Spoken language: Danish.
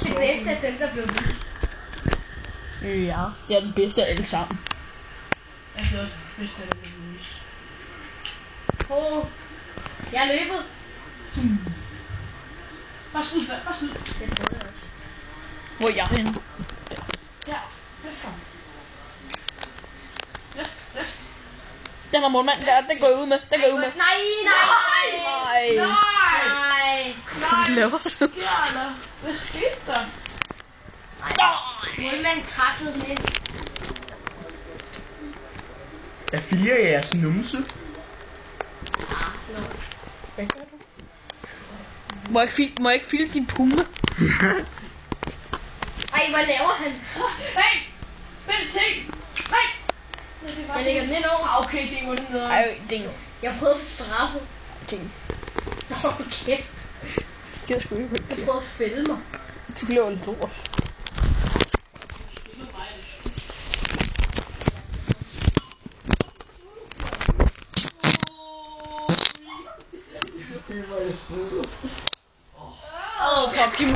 Det bedste af dem, der blev vist. Ja, det er den bedste af alle sammen. Jeg synes også det bedste af det blev vist. Jeg er løbet. Bare skud, bare skud. Det prøvede jeg også. Hvor er jeg henne? Der, let's go. Let's. Den her målmand der, den går jeg ud med. Den går jeg ud med. Nej. Nej. Hvad laver du? Hvad skete der? Målmanden taklede den ind. Jeg filmer jeres numse. Hvad gør du? Må jeg ikke filme din pumme? Ej, hvad laver han? Nej! Vent til! Nej! Jeg lægger den ind over. Okay, det var den noget. Ej, ding. Jeg prøvede at få straffe. Ding. Kæft. Det gider sgu ikke. Jeg prøvede at fælde mig. Du bliver lidt lort. Det var jeg sød. Fuck you.